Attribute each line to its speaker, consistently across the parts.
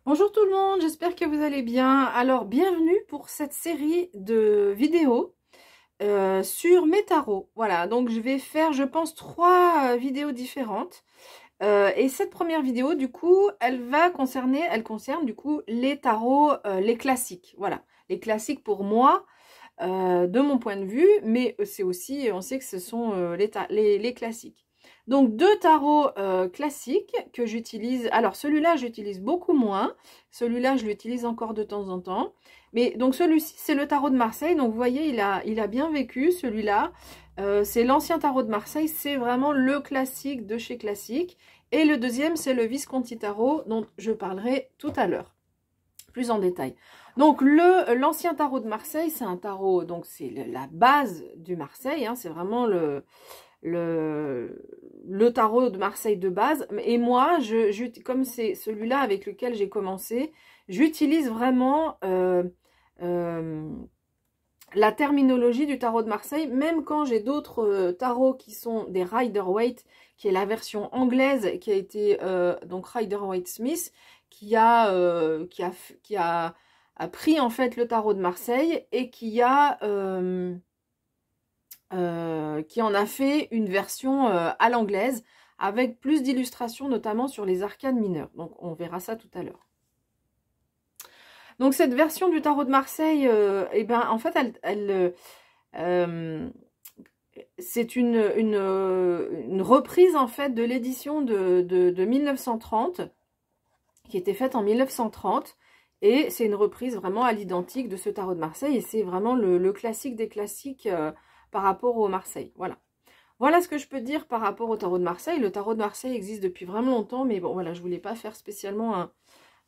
Speaker 1: Bonjour tout le monde, j'espère que vous allez bien. Alors, bienvenue pour cette série de vidéos sur mes tarots. Voilà, donc je vais faire, je pense, trois vidéos différentes. Et cette première vidéo, du coup, elle concerne du coup les tarots, les classiques. Voilà, les classiques pour moi, de mon point de vue, mais c'est aussi, on sait que ce sont les classiques. Donc deux tarots classiques que j'utilise. Alors celui-là, j'utilise beaucoup moins. Celui-là, je l'utilise encore de temps en temps. Mais donc celui-ci, c'est le tarot de Marseille. Donc vous voyez, il a bien vécu celui-là. C'est l'ancien tarot de Marseille. C'est vraiment le classique de chez Classique. Et le deuxième, c'est le Visconti tarot dont je parlerai tout à l'heure, plus en détail. Donc l'ancien tarot de Marseille, c'est un tarot, donc c'est la base du Marseille, hein, c'est vraiment le tarot de Marseille de base. Et moi, comme c'est celui-là avec lequel j'ai commencé, j'utilise vraiment la terminologie du tarot de Marseille, même quand j'ai d'autres tarots qui sont des Rider-Waite, qui est la version anglaise, qui a été donc Rider-Waite-Smith, a pris en fait le tarot de Marseille et qui en a fait une version à l'anglaise avec plus d'illustrations, notamment sur les arcanes mineures. Donc on verra ça tout à l'heure. Donc cette version du tarot de Marseille, eh ben, en fait, c'est une reprise en fait de l'édition de 1930, qui était faite en 1930. Et c'est une reprise vraiment à l'identique de ce tarot de Marseille. Et c'est vraiment le classique des classiques par rapport au Marseille. Voilà. Voilà ce que je peux dire par rapport au tarot de Marseille. Le tarot de Marseille existe depuis vraiment longtemps. Mais bon, voilà, je ne voulais pas faire spécialement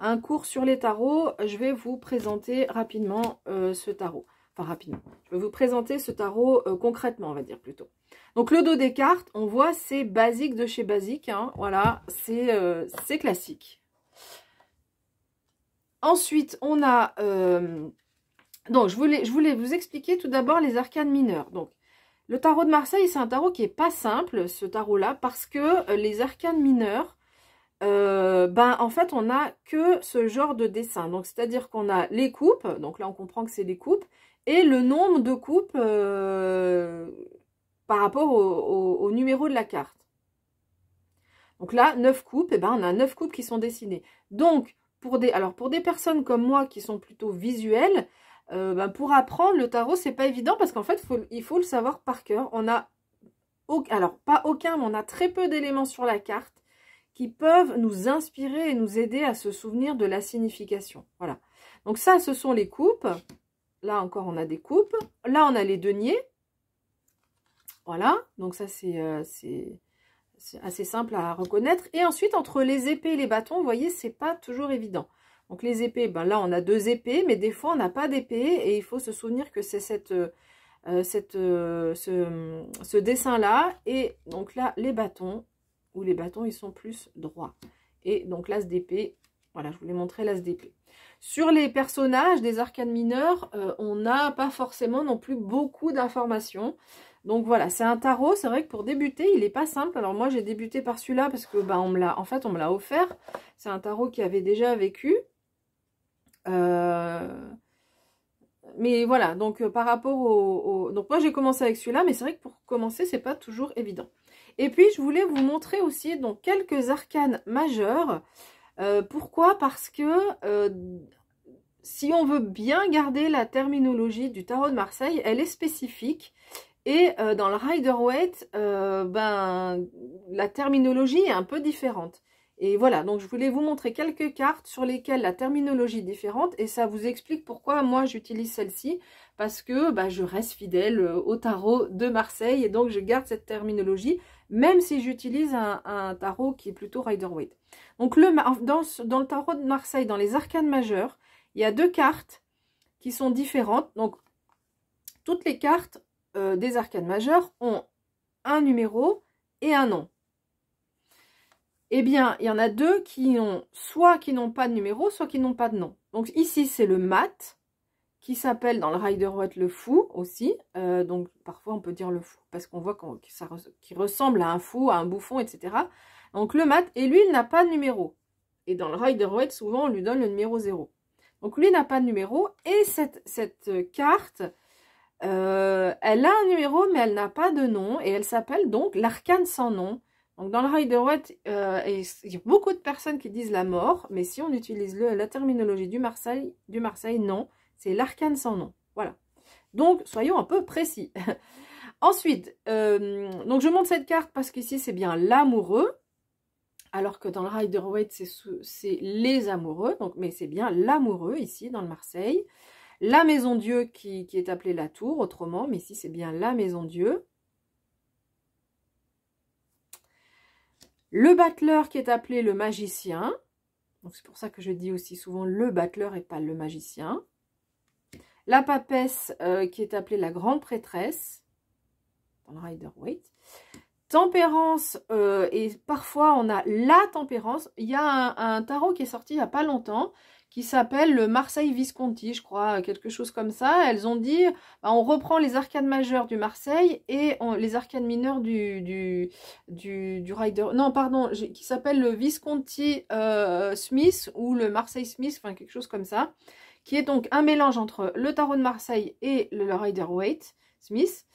Speaker 1: un cours sur les tarots. Je vais vous présenter rapidement ce tarot. Enfin, rapidement. Je vais vous présenter ce tarot concrètement, on va dire plutôt. Donc, le dos des cartes, on voit, c'est basique de chez basique. Hein. Voilà, c'est classique. Ensuite, on a... donc, je voulais vous expliquer tout d'abord les arcanes mineures. Donc, le tarot de Marseille, c'est un tarot qui n'est pas simple, ce tarot-là, parce que les arcanes mineures, ben, en fait, on n'a que ce genre de dessin. Donc, c'est-à-dire qu'on a les coupes, donc là, on comprend que c'est des coupes, et le nombre de coupes par rapport au numéro de la carte. Donc là, 9 coupes, et ben, on a 9 coupes qui sont dessinées. Donc, pour des personnes comme moi qui sont plutôt visuelles, ben, pour apprendre le tarot, c'est pas évident parce qu'en fait, il faut le savoir par cœur. On a, alors pas aucun, mais on a très peu d'éléments sur la carte qui peuvent nous inspirer et nous aider à se souvenir de la signification. Voilà. Donc ça, ce sont les coupes. Là encore, on a des coupes. Là, on a les deniers. Voilà. Donc ça, c'est assez simple à reconnaître. Et ensuite, entre les épées et les bâtons, vous voyez, c'est pas toujours évident. Donc les épées, ben là, on a deux épées, mais des fois, on n'a pas d'épée. Et il faut se souvenir que c'est ce dessin-là. Et donc là, les bâtons, où les bâtons, ils sont plus droits. Et donc l'as d'épée, voilà, je voulais montrer l'as d'épée. Sur les personnages des arcanes mineurs, on n'a pas forcément non plus beaucoup d'informations. Donc voilà, c'est un tarot, c'est vrai que pour débuter, il n'est pas simple. Alors moi, j'ai débuté par celui-là parce que ben, on me l'a offert. C'est un tarot qui avait déjà vécu. Mais voilà, donc par rapport donc moi, j'ai commencé avec celui-là, mais c'est vrai que pour commencer, c'est pas toujours évident. Et puis, je voulais vous montrer aussi donc, quelques arcanes majeures. Pourquoi? Parce que si on veut bien garder la terminologie du tarot de Marseille, elle est spécifique. Et dans le Rider-Waite, ben, la terminologie est un peu différente. Et voilà, donc je voulais vous montrer quelques cartes sur lesquelles la terminologie est différente. Et ça vous explique pourquoi moi j'utilise celle-ci. Parce que bah, je reste fidèle au tarot de Marseille. Et donc je garde cette terminologie, même si j'utilise un tarot qui est plutôt Rider-Waite. Donc dans le tarot de Marseille, dans les arcanes majeures, il y a deux cartes qui sont différentes. Donc toutes les cartes des arcanes majeures ont un numéro et un nom. Eh bien, il y en a deux qui ont soit qui n'ont pas de numéro, soit qui n'ont pas de nom. Donc ici, c'est le mat, qui s'appelle dans le Rider-Waite le fou aussi. Donc parfois, on peut dire le fou, parce qu'on voit qu'il ressemble à un fou, à un bouffon, etc. Donc le mat, et lui, il n'a pas de numéro. Et dans le Rider-Waite, souvent, on lui donne le numéro 0. Donc, lui n'a pas de numéro. Et cette carte, elle a un numéro, mais elle n'a pas de nom. Et elle s'appelle donc l'arcane sans nom. Donc, dans le Rider-Waite, il y a beaucoup de personnes qui disent la mort. Mais si on utilise la terminologie du Marseille, non. C'est l'arcane sans nom. Voilà. Donc, soyons un peu précis. Ensuite, donc je montre cette carte parce qu'ici, c'est bien l'amoureux. Alors que dans le Rider-Waite, c'est les amoureux. Donc, mais c'est bien l'amoureux ici, dans le Marseille. La maison Dieu qui est appelée la tour, autrement. Mais ici, c'est bien la maison Dieu. Le battleur qui est appelé le magicien. Donc, c'est pour ça que je dis aussi souvent le battleur et pas le magicien. La papesse qui est appelée la grande prêtresse. Dans le Rider-Waite. Tempérance, et parfois on a la tempérance. Il y a un tarot qui est sorti il n'y a pas longtemps, qui s'appelle le Marseille Visconti, je crois, quelque chose comme ça. Elles ont dit, bah, on reprend les arcanes majeures du Marseille et les arcanes mineures du Rider... Non, pardon, qui s'appelle le Visconti Smith ou le Marseille Smith, enfin quelque chose comme ça, qui est donc un mélange entre le tarot de Marseille et le Rider-Waite Smith.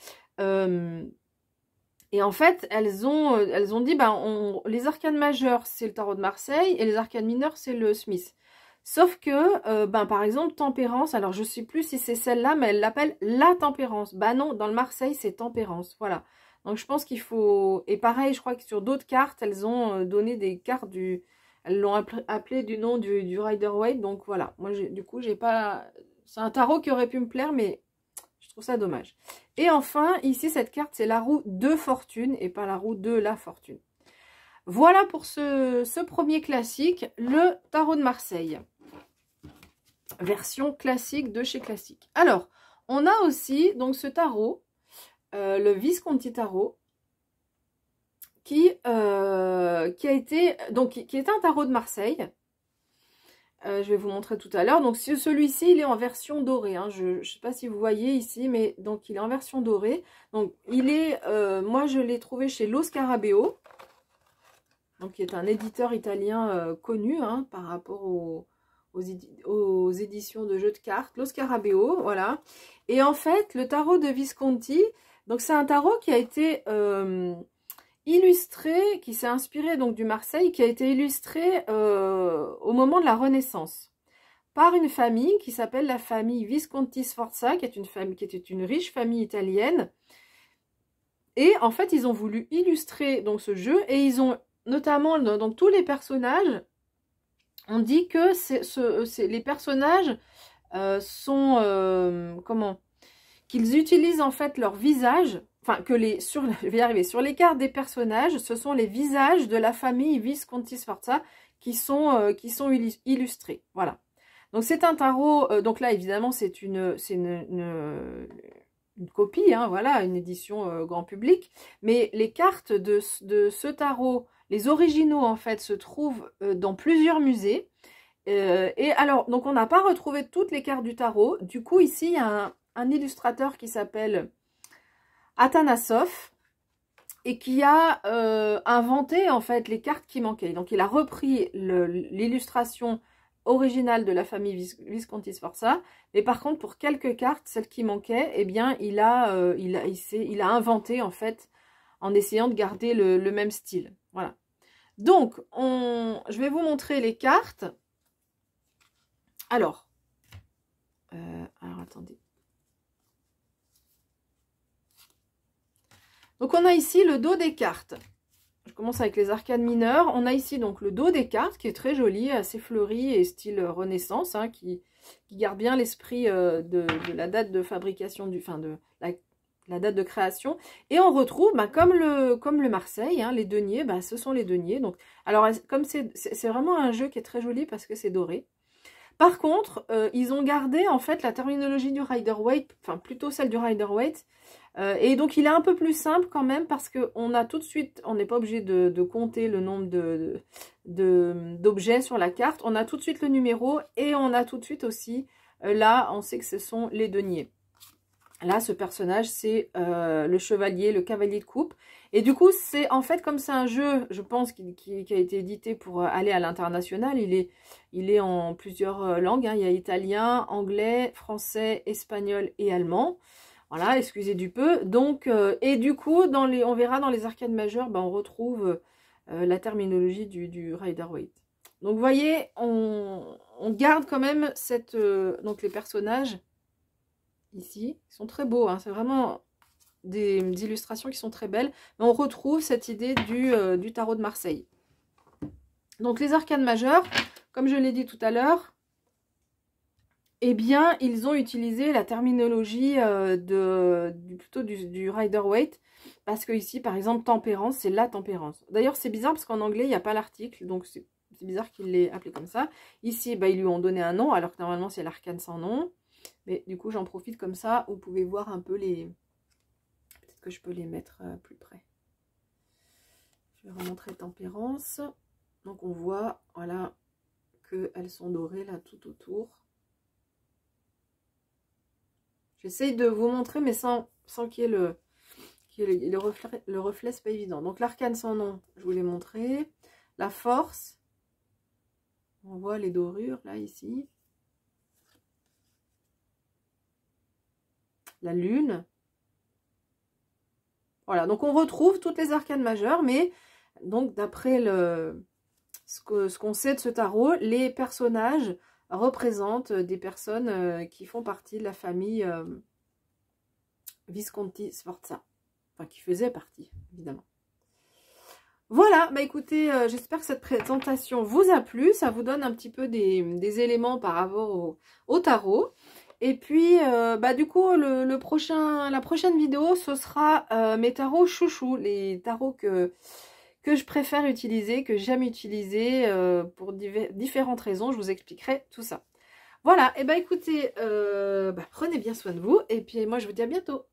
Speaker 1: Et en fait, elles ont dit, ben, les arcanes majeures, c'est le tarot de Marseille, et les arcanes mineures, c'est le Smith. Sauf que, ben, par exemple, tempérance, alors je ne sais plus si c'est celle-là, mais elle l'appelle la tempérance. Bah non, dans le Marseille, c'est tempérance, voilà. Donc je pense qu'il faut... Et pareil, je crois que sur d'autres cartes, elles ont donné des cartes du... Elles l'ont appelé du nom du Rider-Waite, donc voilà. Moi, du coup, j'ai pas... C'est un tarot qui aurait pu me plaire, mais... Je trouve ça dommage. Et enfin, ici, cette carte, c'est la roue de fortune et pas la roue de la fortune. Voilà pour ce premier classique, le tarot de Marseille. Version classique de chez Classique. Alors, on a aussi donc ce tarot, le Visconti tarot, qui est un tarot de Marseille. Je vais vous montrer tout à l'heure. Donc celui-ci, il est en version dorée. Hein. Je ne sais pas si vous voyez ici, mais donc il est en version dorée. Donc il est, moi je l'ai trouvé chez Lo Scarabeo, donc qui est un éditeur italien connu hein, par rapport aux éditions de jeux de cartes. Lo Scarabeo, voilà. Et en fait, le tarot de Visconti, donc c'est un tarot qui a été illustré, qui s'est inspiré donc du Marseille, qui a été illustré au moment de la Renaissance par une famille qui s'appelle la famille Visconti Sforza, qui était une riche famille italienne. Et en fait, ils ont voulu illustrer donc ce jeu et ils ont notamment dans tous les personnages, on dit que les personnages sont qu'ils utilisent en fait leur visage. Enfin, je vais y arriver. Sur les cartes des personnages, ce sont les visages de la famille Visconti Sforza qui sont illustrés. Voilà. Donc, c'est un tarot. Donc là, évidemment, c'est une copie, hein, voilà, une édition grand public. Mais les cartes de ce tarot, les originaux, en fait, se trouvent dans plusieurs musées. Et alors, donc, on n'a pas retrouvé toutes les cartes du tarot. Du coup, ici, il y a un illustrateur qui s'appelle Atanasoff et qui a inventé en fait les cartes qui manquaient. Donc il a repris l'illustration originale de la famille Visconti Sforza, mais par contre pour quelques cartes, celles qui manquaient, eh bien il a inventé en fait en essayant de garder le même style. Voilà. Donc je vais vous montrer les cartes. Alors attendez. Donc on a ici le dos des cartes. Je commence avec les arcanes mineures. On a ici donc le dos des cartes qui est très joli, assez fleuri et style Renaissance, hein, qui garde bien l'esprit de la date de fabrication, la date de création. Et on retrouve, comme le Marseille, hein, les deniers, ce sont les deniers. Donc, alors comme c'est vraiment un jeu qui est très joli parce que c'est doré. Par contre, ils ont gardé en fait la terminologie du Rider-Waite, enfin plutôt celle du Rider-Waite. Et donc il est un peu plus simple quand même parce qu'on a tout de suite, on n'est pas obligé de compter le nombre d'objets sur la carte. On a tout de suite le numéro et on a tout de suite aussi, là on sait que ce sont les deniers. Là ce personnage c'est le chevalier, le cavalier de coupe. Et du coup, c'est en fait, comme c'est un jeu, je pense, qui a été édité pour aller à l'international, il est en plusieurs langues, hein. Il y a italien, anglais, français, espagnol et allemand. Voilà, excusez du peu. Donc, et du coup, on verra dans les arcanes majeures, ben, on retrouve la terminologie du Rider-Waite. Donc, vous voyez, on garde quand même donc les personnages ici, ils sont très beaux, hein, c'est vraiment des illustrations qui sont très belles. Mais on retrouve cette idée du tarot de Marseille. Donc les arcanes majeures, comme je l'ai dit tout à l'heure, eh bien, ils ont utilisé la terminologie plutôt du Rider-Waite, parce que ici, par exemple, tempérance, c'est la tempérance. D'ailleurs, c'est bizarre parce qu'en anglais, il n'y a pas l'article, donc c'est bizarre qu'il l'ait appelé comme ça. Ici, bah, ils lui ont donné un nom, alors que normalement, c'est l'arcane sans nom. Mais du coup, j'en profite comme ça, vous pouvez voir un peu les... Peut-être que je peux les mettre plus près. Je vais remontrer tempérance. Donc, on voit, voilà, qu'elles sont dorées là tout autour. J'essaye de vous montrer, mais sans qu'il y ait le reflet, c'est pas évident. Donc l'arcane sans nom, je vous l'ai montré. La force, on voit les dorures là, ici. La lune. Voilà, donc on retrouve toutes les arcanes majeures, mais donc d'après ce qu'on sait de ce tarot, les personnages représentent des personnes qui font partie de la famille Visconti Sforza. Enfin, qui faisaient partie, évidemment. Voilà, bah écoutez, j'espère que cette présentation vous a plu. Ça vous donne un petit peu des éléments par rapport au tarot. Et puis, bah du coup, la prochaine vidéo, ce sera mes tarots chouchous. Les tarots que je préfère utiliser, que j'aime utiliser pour différentes raisons. Je vous expliquerai tout ça. Voilà, et bah écoutez, prenez bien soin de vous. Et puis moi, je vous dis à bientôt.